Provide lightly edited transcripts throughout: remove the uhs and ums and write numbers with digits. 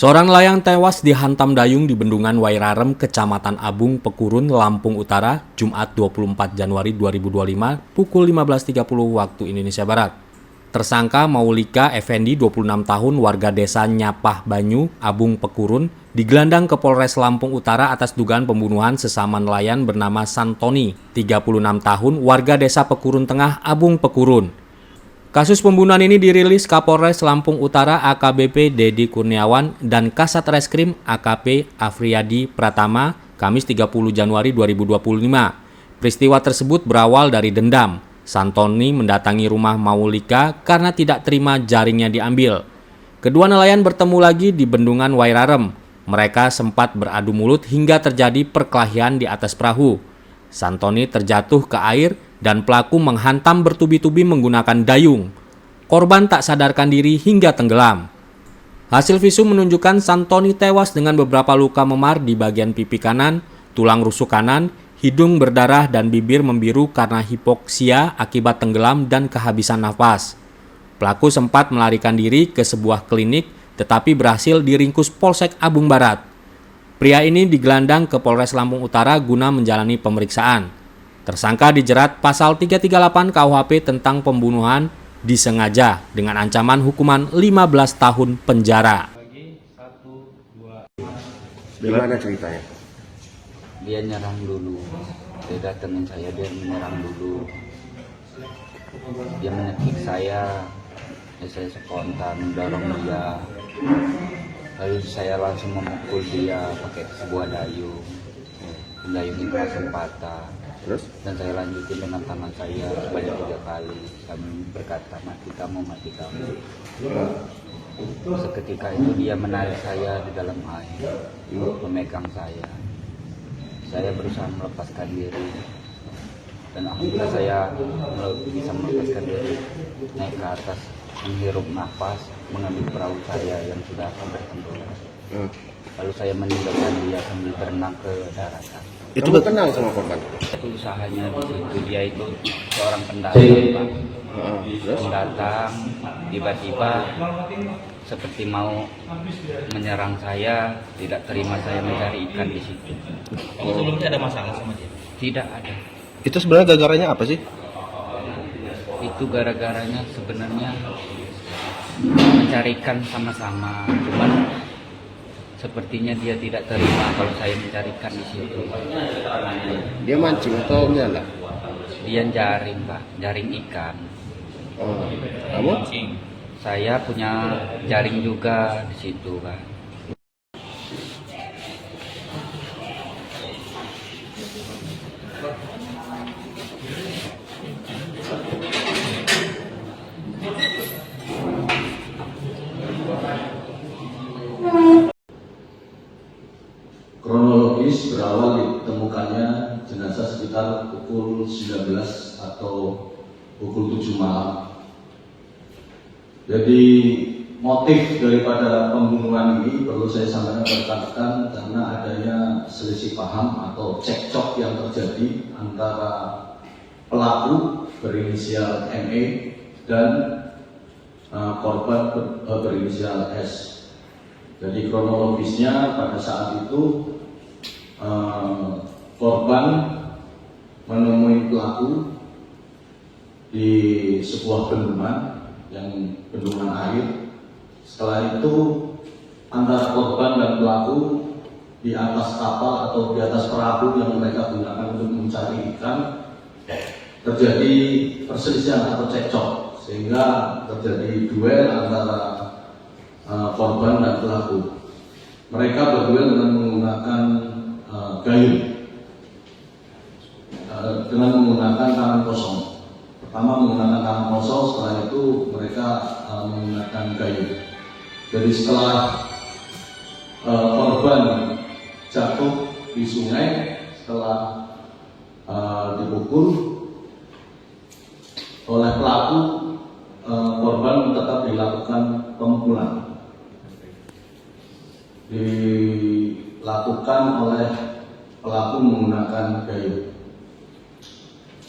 Seorang nelayan tewas dihantam dayung di Bendungan Wairarem, Kecamatan Abung, Pekurun, Lampung Utara, Jumat 24 Januari 2025, pukul 15.30 waktu Indonesia Barat. Tersangka Maulika Effendi, 26 tahun, warga desa Nyapah Banyu, Abung, Pekurun, digelandang ke Polres Lampung Utara atas dugaan pembunuhan sesama nelayan bernama Santoni, 36 tahun, warga desa Pekurun Tengah, Abung, Pekurun. Kasus pembunuhan ini dirilis Kapolres Lampung Utara AKBP Dedi Kurniawan dan Kasat Reskrim AKP Afriyadi Pratama Kamis 30 Januari 2025. Peristiwa tersebut berawal dari dendam. Santoni mendatangi rumah Maulika karena tidak terima jaringnya diambil. Kedua nelayan bertemu lagi di Bendungan Wairarem. Mereka sempat beradu mulut hingga terjadi perkelahian di atas perahu. Santoni terjatuh ke air dan pelaku menghantam bertubi-tubi menggunakan dayung. Korban tak sadarkan diri hingga tenggelam. Hasil visum menunjukkan Santoni tewas dengan beberapa luka memar di bagian pipi kanan, tulang rusuk kanan, hidung berdarah dan bibir membiru karena hipoksia akibat tenggelam dan kehabisan nafas. Pelaku sempat melarikan diri ke sebuah klinik tetapi berhasil diringkus Polsek Abung Barat. Pria ini digelandang ke Polres Lampung Utara guna menjalani pemeriksaan. Tersangka dijerat pasal 338 KUHP tentang pembunuhan disengaja dengan ancaman hukuman 15 tahun penjara. Gimana ceritanya? Dia nyerang dulu, dia datengin saya, dia menyerang dulu. Dia menyekik saya spontan dorong dia. Lalu saya langsung memukul dia pakai sebuah dayung. Dayung itu langsung patah. Terus? Dan saya lanjutin dengan tangan saya sebanyak 3 kali. Kami berkata, mati kamu, mati kamu. Seketika itu dia menarik saya di dalam air, memegang saya. Saya berusaha melepaskan diri. Dan alhamdulillah saya bisa melepaskan diri, naik ke atas, menghirup nafas, mengambil perahu saya yang sudah hampir tenggelam. Lalu saya meninggalkan dia sambil berenang ke daratan. Itu kenal sama korban? Usahanya di situ, dia itu seorang pendatang, Pak. Pendatang, tiba-tiba seperti mau menyerang saya, tidak terima saya mencari ikan di situ. Sebelumnya ada masalah sama dia? Tidak ada. Itu sebenarnya gara-garanya apa sih? Itu gara-garanya sebenarnya mencari ikan sama-sama, cuman sepertinya dia tidak terima kalau saya mencarikan di situ. Dia mancing atau nyala? Dia jaring, Pak, jaring ikan. Oh, kamu? Saya punya jaring juga di situ, Pak. Kronologis berawal ditemukannya jenazah sekitar pukul 19 atau pukul 7 malam. Jadi motif daripada pembunuhan ini perlu saya sampaikan rekan-rekan karena adanya selisih paham atau cekcok yang terjadi antara pelaku berinisial ME dan korban berinisial S. Jadi kronologisnya pada saat itu korban menemui pelaku di sebuah bendungan yang bendungan air. Setelah itu antara korban dan pelaku di atas kapal atau di atas perahu yang mereka gunakan untuk mencari ikan terjadi perselisihan atau cekcok sehingga terjadi duel antara korban dan pelaku. Mereka berduel dengan menggunakan gayung, dengan menggunakan tangan kosong. Pertama menggunakan tangan kosong, setelah itu mereka menggunakan gayung. Jadi setelah korban jatuh di sungai setelah dipukul oleh pelaku, korban tetap dilakukan pemukulan. Dilakukan oleh pelaku menggunakan gayung.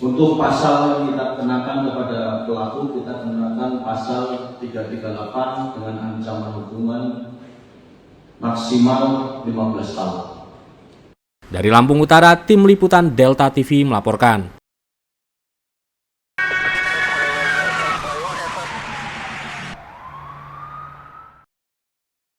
Untuk pasal yang kita kenakan kepada pelaku, kita kenakan pasal 338 dengan ancaman hukuman maksimal 15 tahun. Dari Lampung Utara, tim liputan Delta TV melaporkan.